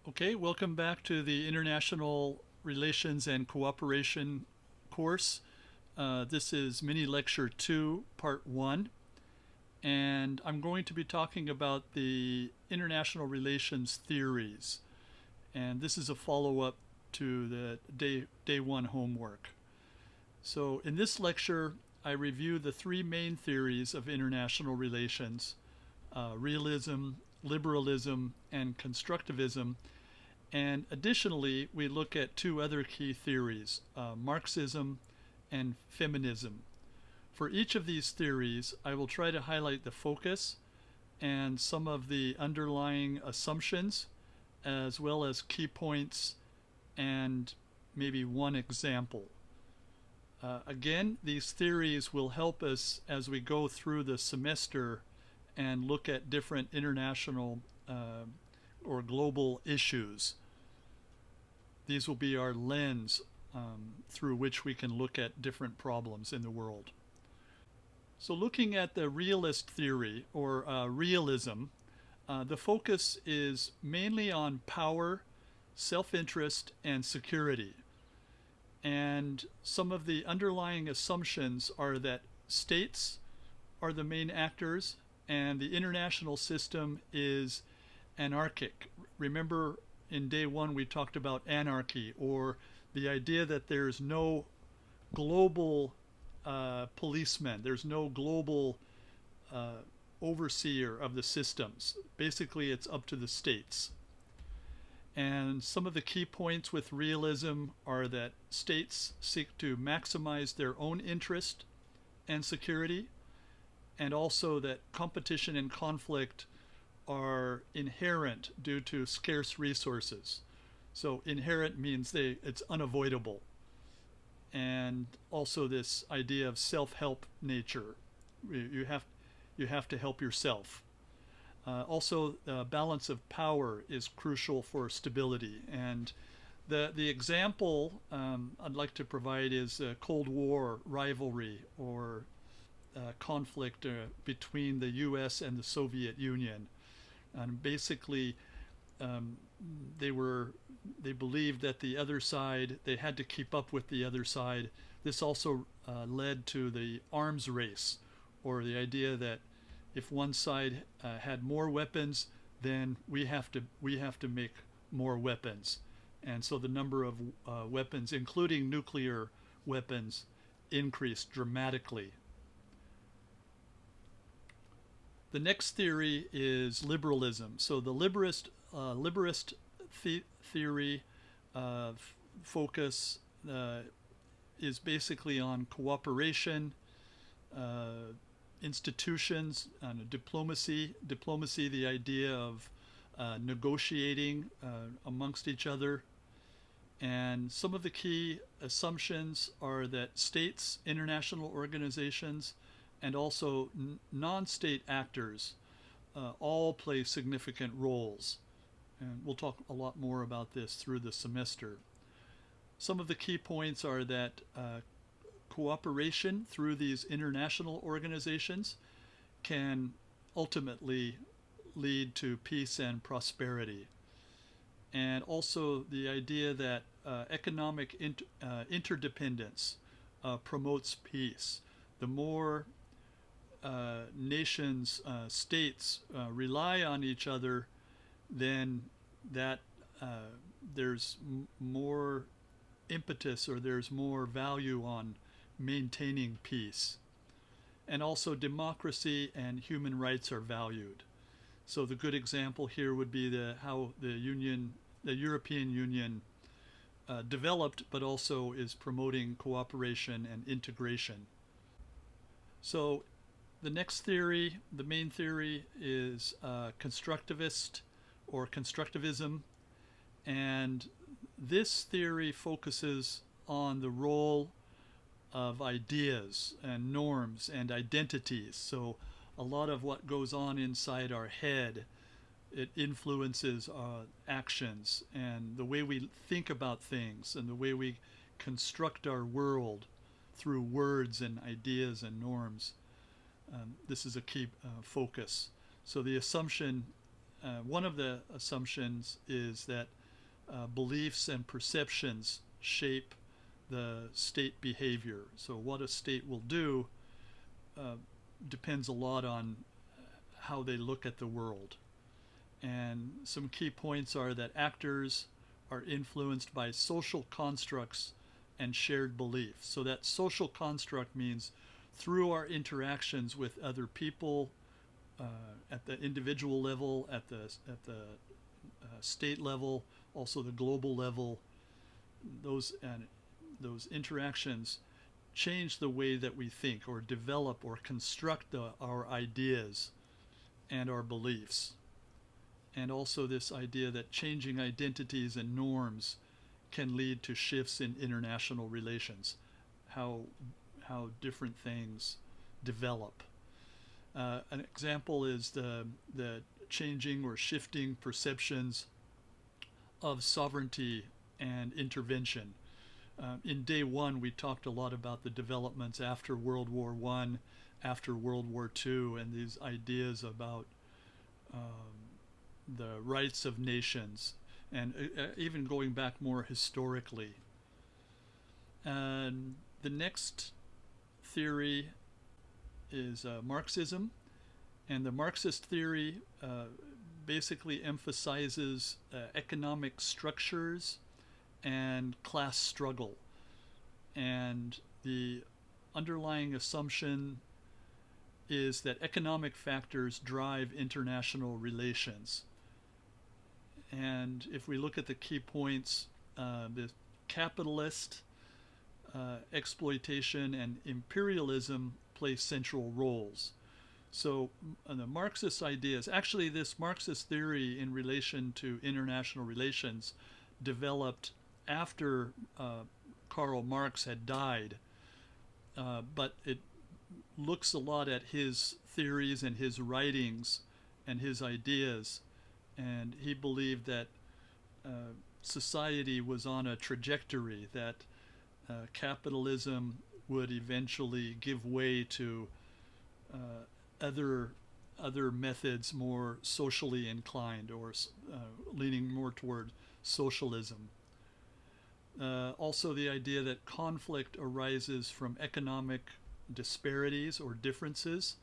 Okay, welcome back to the International Relations and Cooperation course. This is mini lecture 2, part 1, and I'm going to be talking about the international relations theories. And this is a follow-up to the day 1 homework. So in this lecture, I review the three main theories of international relations: realism, liberalism, and constructivism. And additionally, we look at two other key theories, Marxism and feminism. For each of these theories, I will try to highlight the focus and some of the underlying assumptions, as well as key points and maybe one example. Again, these theories will help us as we go through the semester and look at different international or global issues. These will be our lens through which we can look at different problems in the world. So looking at the realist theory, or realism, the focus is mainly on power, self-interest, and security. And some of the underlying assumptions are that states are the main actors and the international system is anarchic. Remember, in day 1 we talked about anarchy, or the idea that there's no global policeman, there's no global overseer of the systems. Basically, it's up to the states. And some of the key points with realism are that states seek to maximize their own interest and security, and also that competition and conflict are inherent due to scarce resources. So inherent means it's unavoidable. And also this idea of self-help nature. You have to help yourself. Also, balance of power is crucial for stability. And the example I'd like to provide is Cold War rivalry, or conflict between the US and the Soviet Union. And basically, they believed that the other side, they had to keep up with the other side. This also led to the arms race, or the idea that if one side had more weapons, then we have to make more weapons. And so the number of weapons, including nuclear weapons, increased dramatically. The next theory is liberalism. So the liberist theory focus is basically on cooperation, institutions, diplomacy, the idea of negotiating amongst each other. And some of the key assumptions are that states, international organizations, and also non-state actors all play significant roles. And we'll talk a lot more about this through the semester. Some of the key points are that cooperation through these international organizations can ultimately lead to peace and prosperity. And also the idea that economic interdependence promotes peace. The more nations, states rely on each other, then that there's more impetus, or there's more value on maintaining peace. And also democracy and human rights are valued. So the good example here would be how the European Union developed, but also is promoting cooperation and integration. So the next theory, the main theory, is constructivist or constructivism. And this theory focuses on the role of ideas and norms and identities. So a lot of what goes on inside our head, it influences actions and the way we think about things and the way we construct our world through words and ideas and norms. This is a key focus. So the assumption one of the assumptions is that beliefs and perceptions shape the state behavior. So what a state will do depends a lot on how they look at the world. And some key points are that actors are influenced by social constructs and shared beliefs. So that social construct means through our interactions with other people, at the individual level, at the state level, also the global level, those interactions change the way that we think or develop or construct our ideas and our beliefs. And also this idea that changing identities and norms can lead to shifts in international relations, how different things develop. An example is the changing or shifting perceptions of sovereignty and intervention. In day one, we talked a lot about the developments after World War I, after World War II, and these ideas about the rights of nations, and even going back more historically. And the next theory is Marxism, and the Marxist theory basically emphasizes economic structures and class struggle. And the underlying assumption is that economic factors drive international relations. And if we look at the key points, the capitalist, exploitation, and imperialism play central roles. So the Marxist ideas, actually this Marxist theory in relation to international relations developed after Karl Marx had died, but it looks a lot at his theories and his writings and his ideas, and he believed that society was on a trajectory, that capitalism would eventually give way to other methods more socially inclined, or leaning more toward socialism. Also the idea that conflict arises from economic disparities or differences,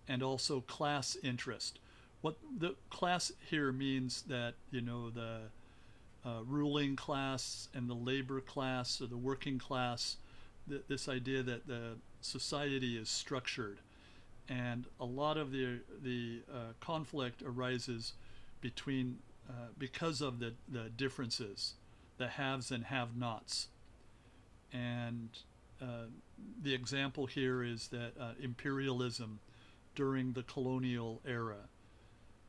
and also class interest. What the class here means that, the ruling class and the labor class, or the working class, this idea that the society is structured, and a lot of the conflict arises between because of the differences, the haves and have-nots. And the example here is that imperialism during the colonial era.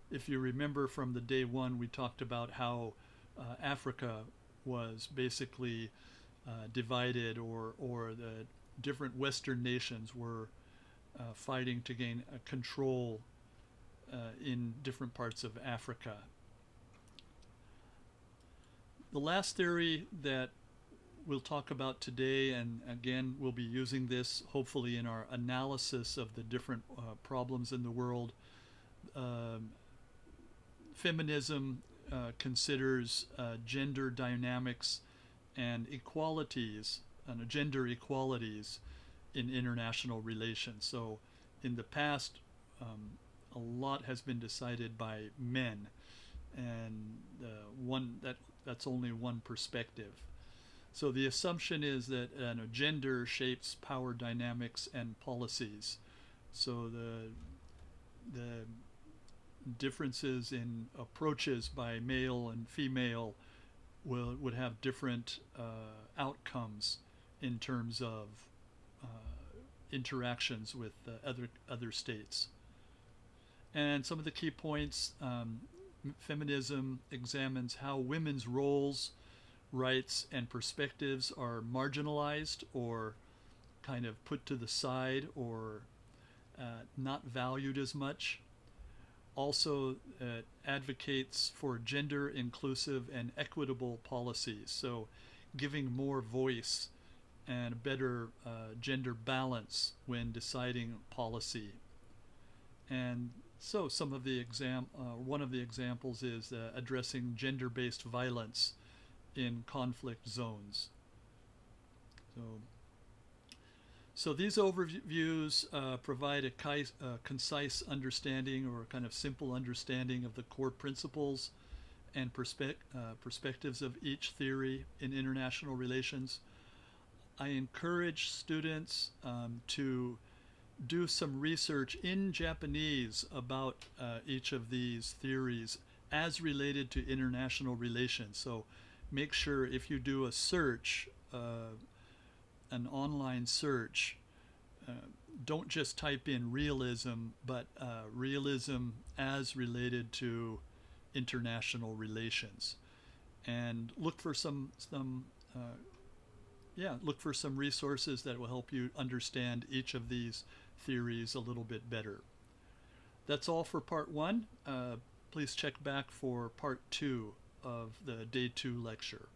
If you remember from the day one, we talked about how Africa was basically divided, or the different Western nations were fighting to gain control in different parts of Africa. The last theory that we'll talk about today, and again we'll be using this hopefully in our analysis of the different problems in the world. Feminism considers gender dynamics and equalities, gender equalities in international relations. So in the past, a lot has been decided by men, and that's only one perspective. So the assumption is that gender shapes power dynamics and policies. So the differences in approaches by male and female would have different outcomes in terms of interactions with other states. And some of the key points: feminism examines how women's roles, rights, and perspectives are marginalized, or kind of put to the side, or not valued as much. Also advocates for gender inclusive and equitable policies, so giving more voice and better gender balance when deciding policy. And So some of the one of the examples is addressing gender-based violence in conflict zones. So, so these overviews provide a concise understanding or a kind of simple understanding of the core principles and perspectives of each theory in international relations. I encourage students to do some research in Japanese about each of these theories as related to international relations. So make sure if you do a search, an online search, don't just type in realism, but realism as related to international relations, and look for look for some resources that will help you understand each of these theories a little bit better. That's all for part one. Please check back for part two of the day 2 lecture.